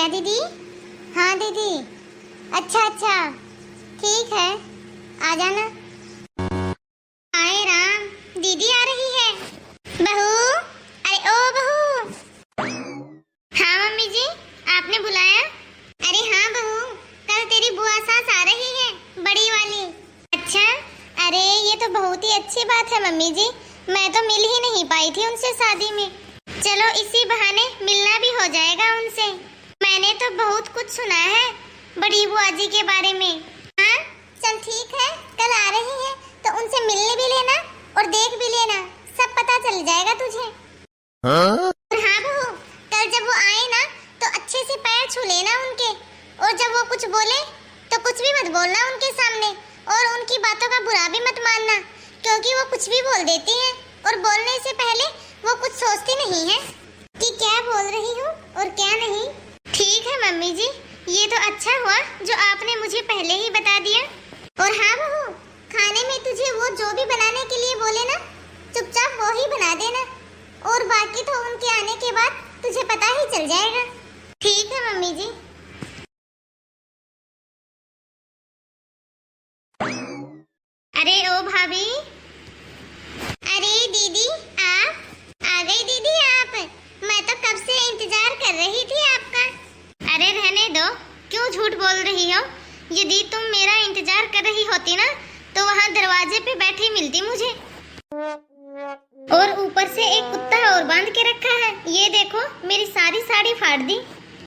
क्या दीदी? हाँ दीदी। अच्छा अच्छा, ठीक है, आ जाना। आए राम, दीदी आ रही है। बहू, अरे ओ बहू। हाँ मम्मी जी, आपने बुलाया? अरे हाँ बहू, कल तेरी बुआ सास आ रही है, बड़ी वाली। अच्छा, अरे ये तो बहुत ही अच्छी बात है मम्मी जी, मैं तो मिल ही नहीं पाई थी उनसे शादी में। चलो इसी बहाने मिलना भी हो जाएगा उनसे। मैंने तो बहुत कुछ सुना है बड़ी बुआ जी के बारे में। हाँ चल ठीक है, कल आ रही है तो उनसे मिलने भी लेना और देख भी लेना, सब पता चल जाएगा तुझे। हाँ? हाँ बहू, कल जब वो आए ना तो अच्छे से पैर छू लेना उनके, और जब वो कुछ बोले तो कुछ भी मत बोलना उनके सामने, और उनकी बातों का बुरा भी मत मानना, क्योंकि वो कुछ भी बोल देती हैं और बोलने से पहले वो कुछ सोचती नहीं है कि क्या बोल रही हूँ और क्या नहीं। ठीक है मम्मी जी, ये तो अच्छा हुआ जो आपने मुझे पहले ही बता दिया। और हाँ बहू, खाने में तुझे वो जो भी बनाने के लिए बोले ना, चुपचाप वो ही बना देना, और बाकी तो उनके आने के बाद तुझे पता ही चल जाएगा। ठीक है मम्मी जी। अरे ओ भाभी, अरे दीदी आप आ गई। दीदी आप, मैं तो कब से इंतजार कर रही थी आपका। अरे रहने दो, क्यों झूठ बोल रही हो? यदि तुम मेरा इंतजार कर रही होती ना तो वहाँ दरवाजे पे बैठी मिलती मुझे। और ऊपर से एक कुत्ता और बांध के रखा है, ये देखो मेरी सारी साड़ी फाड़ दी।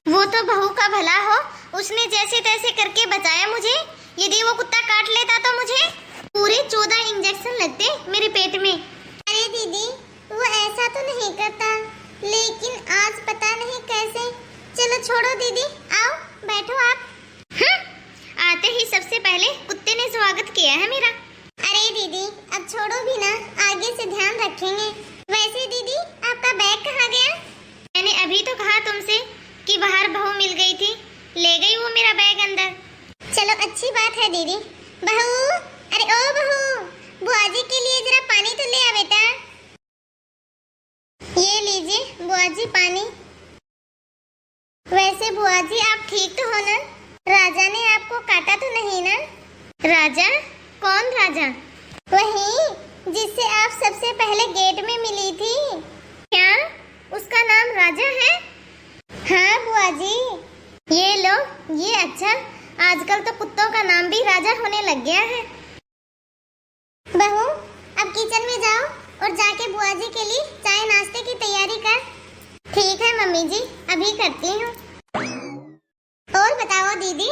वो तो बहू का भला हो, उसने जैसे तैसे करके बचाया मुझे, यदि वो कुत्ता काट लेता तो मुझे पूरे 14 इंजेक्शन लगते मेरे पेट में। अरे दीदी वो ऐसा तो नहीं करता, लेकिन आज पता नहीं कैसे। चलो छोड़ो दीदी, आओ बैठो आप। आते ही सबसे पहले कुत्ते ने स्वागत किया है मेरा। अरे दीदी अब छोड़ो भी ना, आगे से ध्यान रखेंगे। वैसे दीदी आपका बैग कहाँ गया? मैंने अभी तो कहा तुमसे कि बाहर बहू मिल गई थी, ले गई वो मेरा बैग अंदर। चलो अच्छी बात है दीदी। बहू, अरे ओ बहू, बुआ जी के लिए जरा पानी तो ले आ बेटा। ये लीजिए बुआ जी पानी। वैसे बुआ जी आप ठीक तो हो ना? राजा ने आपको काटा तो नहीं ना? राजा? कौन राजा? वही जिससे आप सबसे पहले गेट में मिली थी। क्या उसका नाम राजा है? हाँ बुआ जी। ये लो, ये अच्छा, आजकल तो कुत्तों का नाम भी राजा होने लग गया है। बहू अब किचन में जाओ और जाके बुआ जी के लिए चाय नाश्ते की तैयारी कर। ठीक है मम्मी जी, अभी करती हूँ। और बताओ दीदी।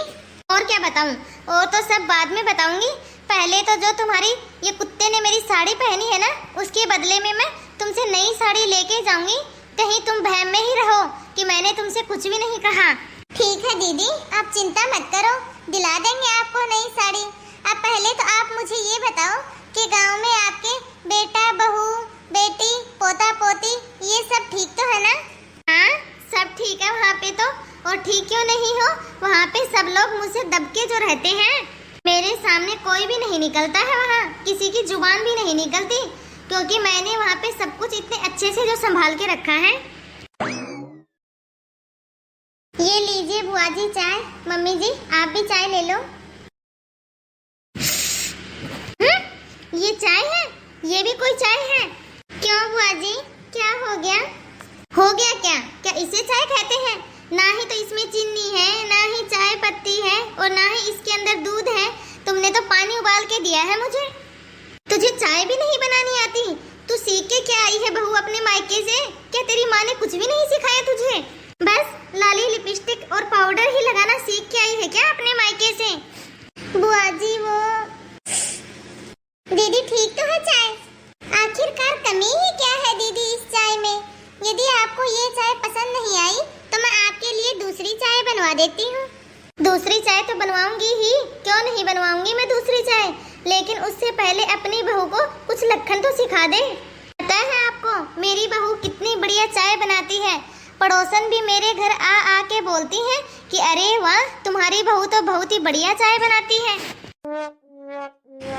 और क्या बताऊँ, और तो सब बाद में बताऊंगी। पहले तो जो तुम्हारी ये कुत्ते ने मेरी साड़ी पहनी है ना, उसके बदले में मैं तुमसे नई साड़ी लेके जाऊंगी। कहीं तुम बहम में ही रहो कि मैंने तुमसे कुछ भी नहीं कहा। ठीक है दीदी, आप चिंता मत करो, दिला देंगे आपको नई साड़ी। अब पहले तो आप मुझे ये बताओ कि गांव में आपके बेटा, बहू, बेटी, पोता, पोती ये सब ठीक तो है ना? हाँ सब ठीक है वहाँ पे तो, और ठीक क्यों नहीं हो, वहाँ पे सब लोग मुझसे दबके जो रहते हैं। मेरे सामने कोई भी नहीं निकलता है, वहाँ किसी की जुबान भी नहीं निकलती, क्योंकि मैंने वहाँ पे सब कुछ इतने अच्छे से जो संभाल के रखा है। ये लीजिए बुआ जी चाय। मम्मी जी आप भी चाय ले लो। ये चाय है? ये भी कोई चाय है? क्यों बुआ जी, क्या हो गया? हो गया क्या? क्या इसे चाय कहते हैं? ना ही तो इसमें चीनी है, ना ही चाय पत्ती है, और ना ही इसके अंदर दूध है। तुमने तो पानी उबाल के दिया है मुझे। तुझे चाय भी नहीं बनानी आती? तू सीख के क्या आई है बहू अपने मायके से? क्या तेरी माँ ने कुछ भी नहीं सिखाया तुझे? बस लाली, लिपस्टिक और पाउडर ही लगाना सीख के आई है क्या अपने मायके से? बुआ जी वो दीदी ठीक तो है चाय, आखिरकार कमी ही क्या है दीदी इस चाय में? यदि आपको ये चाय पसंद नहीं आई तो मैं आपके लिए दूसरी चाय बनवा देती हूँ। दूसरी चाय तो बनवाऊंगी ही, क्यों नहीं बनवाऊंगी मैं दूसरी चाय, लेकिन उससे पहले अपनी बहू को कुछ लक्षण तो सिखा दे। पता है आपको मेरी बहू कितनी बढ़िया चाय बनाती है? पड़ोसन भी मेरे घर आ आ के बोलती हैं कि अरे वाह, तुम्हारी बहू तो बहुत ही बढ़िया चाय बनाती है।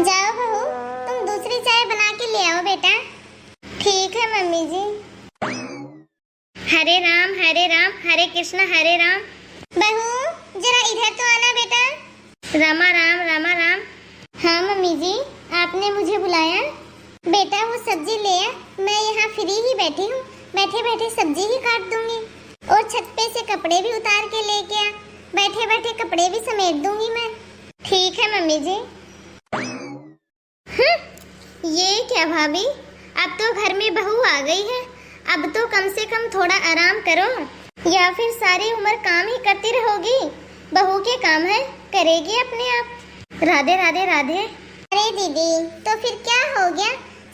जाओ बहू, तुम दूसरी चाय बना के ले आओ बेटा। ठीक है मम्मी जी। हरे राम हरे कृष्ण हरे राम बहू जरा इधर तो आना बेटा। रामा राम रामा राम। हाँ मम्मी जी, आपने मुझे बुलाया? बेटा वो सब्जी ले आ, मैं यहाँ फ्री ही बैठी हूँ, बैठे बैठे सब्जी ही काट दूंगी। और छत पे से कपड़े भी उतार के लेके आ, बैठे बैठे कपड़े भी समेट दूंगी मैं। ठीक है मम्मी जी। ये क्या भाभी, अब तो घर में बहू आ गई है, अब तो कम से कम थोड़ा आराम करो, या फिर सारी उम्र काम ही करती रहोगी। बहू के काम है, करेगी अपने आप। राधे राधे राधे। अरे दीदी तो फिर क्या हो गया,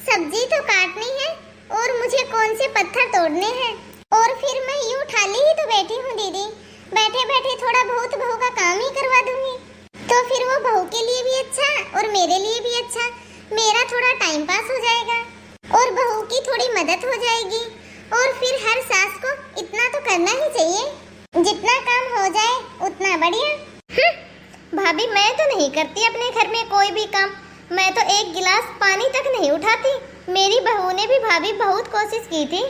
सब्जी तो काटनी है और मुझे कौन से पत्थर तोड़ने हैं, और फिर मैं यूं थाली ही तो बैठी हूँ दीदी, बैठे बैठे थोड़ा बहुत बहू का काम ही करवा दूंगी, तो फिर वो बहू के लिए भी अच्छा और मेरे लिए भी अच्छा, मेरा थोड़ा टाइम पास हो जाएगा और बहू की थोड़ी मदद हो जाएगी। और फिर हर सास को इतना तो करना ही चाहिए, जितना काम हो जाए उतना बढ़िया। भाभी मैं तो नहीं करती अपने घर में कोई भी काम, मैं तो एक गिलास पानी तक नहीं उठाती। मेरी बहू ने भी भाभी बहुत कोशिश की थी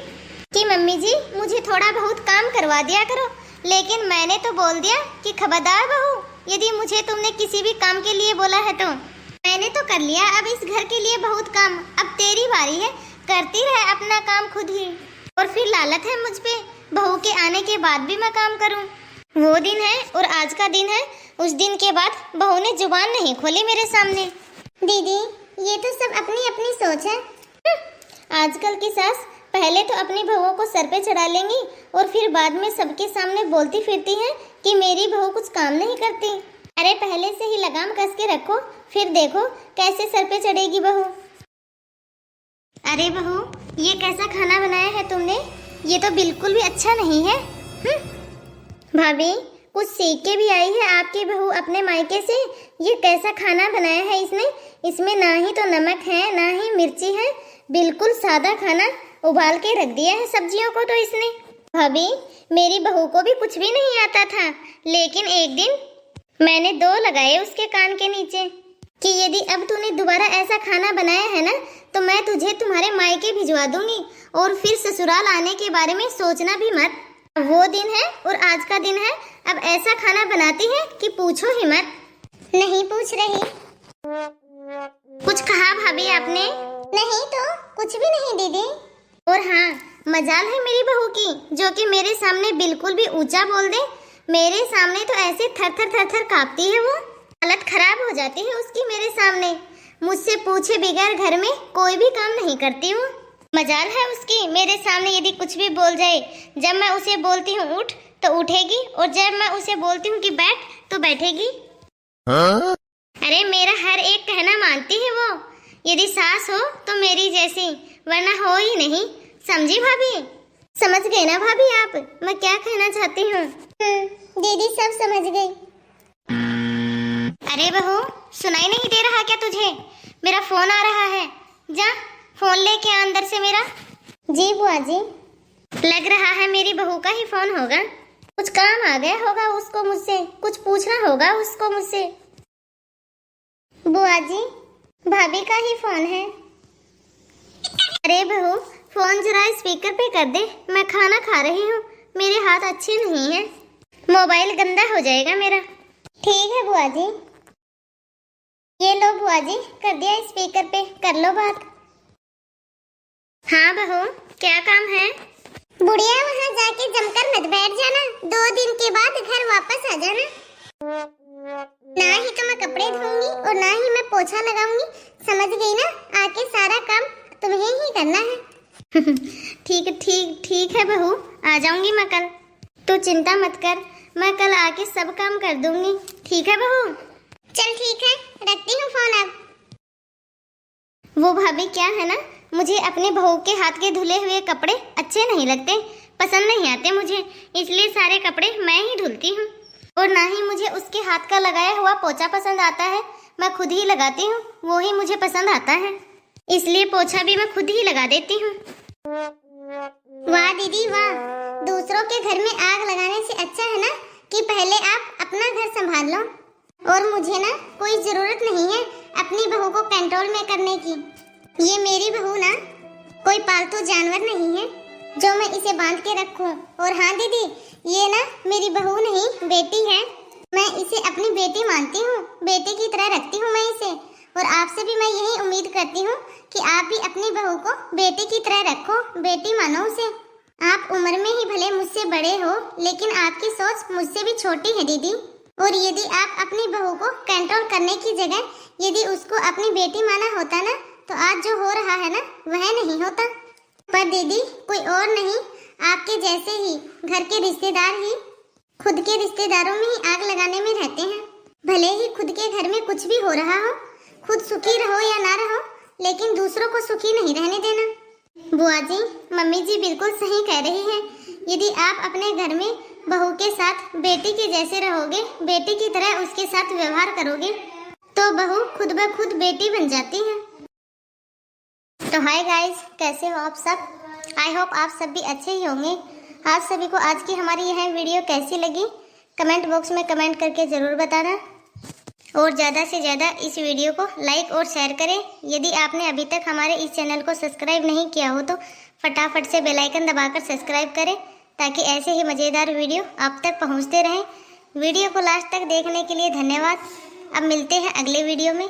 कि मम्मी जी मुझे थोड़ा बहुत काम करवा दिया करो, लेकिन मैंने तो बोल दिया कि खबरदार बहू, यदि मुझे तुमने किसी भी काम के लिए बोला है तो मैंने तो कर लिया। अब इस घर के लिए बहुत काम, अब तेरी बारी है, करती रहे अपना काम खुद ही। और फिर लालच है मुझ पे, बहू के आने के बाद भी मैं काम करूं। वो दिन है और आज का दिन है, उस दिन के बाद बहू ने जुबान नहीं खोली मेरे सामने। दीदी ये तो सब अपनी अपनी सोच है। आजकल की सास पहले तो अपनी बहुओं को सर पे चढ़ा लेंगी और फिर बाद में सबके सामने बोलती फिरती हैं कि मेरी बहू कुछ काम नहीं करती। अरे पहले से ही लगाम कस के रखो, फिर देखो कैसे सर पे चढ़ेगी बहू। अरे बहू ये कैसा खाना बनाया है तुमने, ये तो बिल्कुल भी अच्छा नहीं है। भाभी कुछ सीख के भी आई है आपकी बहू अपने मायके से, ये कैसा खाना बनाया है इसने, इसमें ना ही तो नमक है ना ही मिर्ची है, बिल्कुल सादा खाना उबाल के रख दिया है सब्जियों को तो इसने। भाभी मेरी बहू को भी कुछ भी नहीं आता था, लेकिन एक दिन मैंने 2 लगाए उसके कान के नीचे कि यदि अब तूने दोबारा ऐसा खाना बनाया है ना तो मैं तुझे तुम्हारे मायके भिजवा दूंगी और फिर ससुराल आने के बारे में सोचना भी मत। वो दिन है और आज का दिन है, अब ऐसा खाना बनाती है कि पूछो ही मत। नहीं पूछ रही। कुछ कहा भाभी आपने? नहीं तो कुछ भी नहीं दीदी। और हाँ मजाल है मेरी बहू की जो कि मेरे सामने बिल्कुल भी ऊंचा बोल दे, मेरे सामने तो ऐसे थर थर थर थर कांपती है, वो हालत खराब हो जाती है उसकी मेरे सामने। मुझसे पूछे बगैर घर में कोई भी काम नहीं करती हूँ। मजाल है उसकी मेरे सामने यदि कुछ भी बोल जाए, जब मैं उसे बोलती हूँ उठ तो उठेगी और जब मैं उसे बोलती हूँ कि बैठ तो बैठेगी। अरे मेरा हर एक कहना मानती है वो, यदि सास हो तो मेरी जैसी, वरना हो ही नहीं। समझी भाभी? समझ गए ना भाभी आप मैं क्या कहना चाहती हूँ? दीदी सब समझ गई। अरे बहू सुनाई नहीं दे रहा क्या तुझे? मेरा फोन आ रहा है, जा फोन लेके आ अंदर से मेरा। जी बुआ जी। लग रहा है मेरी बहू का ही फोन होगा, कुछ काम आ गया होगा उसको मुझसे, कुछ पूछना होगा उसको मुझसे। बुआ जी भाभी का ही फोन है। अरे बहू फोन जरा स्पीकर पे कर दे, मैं खाना खा रही हूँ, मेरे हाथ अच्छे नहीं है, मोबाइल गंदा हो जाएगा मेरा। ठीक है बुआ जी। ये लो बुआ जी कर दिया स्पीकर पे, कर लो बात। हाँ बहू क्या काम है? बुढ़िया वहाँ जाके जमकर मत बैठ जाना, 2 दिन के बाद घर वापस आ जाना। ना ही तो मैं कपड़े धोऊंगी और ना ही मैं पोछा लगाऊंगी, समझ गई ना? आके सारा काम तुम्हें ही करना है। ठीक है बहू, आ जाऊंगी मैं कल, तू चिंता मत कर, मैं कल आके सब काम कर दूंगी। ठीक है बहू? चल ठीक है, रखती हूँ फोन अब। वो भाभी क्या है ना, मुझे अपने बहू के हाथ के धुले हुए कपड़े अच्छे नहीं लगते, पसंद नहीं आते मुझे, इसलिए सारे कपड़े मैं ही धुलती हूँ। और ना ही मुझे उसके हाथ का लगाया हुआ पोछा पसंद आता है, मैं खुद ही लगाती हूँ, वो ही मुझे पसंद आता है, इसलिए पोछा भी मैं खुद ही लगा देती हूँ। वाह दीदी वाह, दूसरों के घर में आग लगाने से अच्छा है ना कि पहले आप अपना घर संभाल लो। और मुझे ना कोई जरूरत नहीं है अपनी बहू को कंट्रोल में करने की, ये मेरी बहू ना कोई पालतू जानवर नहीं है, जो मैं इसे बांध के रखूं। और हाँ दीदी, ये ना मेरी बहू नहीं बेटी है। मैं इसे अपनी बेटी मानती हूँ, बेटी की तरह रखती हूँ मैं इसे। और आपसे भी मैं यही उम्मीद करती हूँ कि आप भी अपनी बहू को बेटी की तरह रखो, बेटी मानो उसे। आप उम्र में ही भले मुझसे बड़े हो, लेकिन आपकी सोच मुझसे भी छोटी है दीदी। और यदि आप अपनी बहू को कंट्रोल करने की जगह यदि उसको अपनी बेटी माना होता ना, तो आज जो हो रहा है ना वह नहीं होता। पर दीदी कोई और नहीं, आपके जैसे ही घर के रिश्तेदार ही खुद के रिश्तेदारों में ही आग लगाने में रहते हैं। भले ही खुद के घर में कुछ भी हो रहा हो, खुद सुखी रहो या ना रहो, लेकिन दूसरों को सुखी नहीं रहने देना। बुआ जी, मम्मी जी बिल्कुल सही कह रही हैं। यदि आप अपने घर में बहू के साथ बेटी के जैसे रहोगे, बेटी की तरह उसके साथ व्यवहार करोगे, तो बहू खुद ब खुद बेटी बन जाती है। तो हाय गाइस, कैसे हो आप सब? आई होप आप सब भी अच्छे ही होंगे। आप सभी को आज की हमारी यह वीडियो कैसी लगी कमेंट बॉक्स में कमेंट करके ज़रूर बताना। और ज़्यादा से ज़्यादा इस वीडियो को लाइक और शेयर करें। यदि आपने अभी तक हमारे इस चैनल को सब्सक्राइब नहीं किया हो तो फटाफट से बेल आइकन दबाकर सब्सक्राइब करें, ताकि ऐसे ही मज़ेदार वीडियो आप तक पहुँचते रहें। वीडियो को लास्ट तक देखने के लिए धन्यवाद। अब मिलते हैं अगले वीडियो में।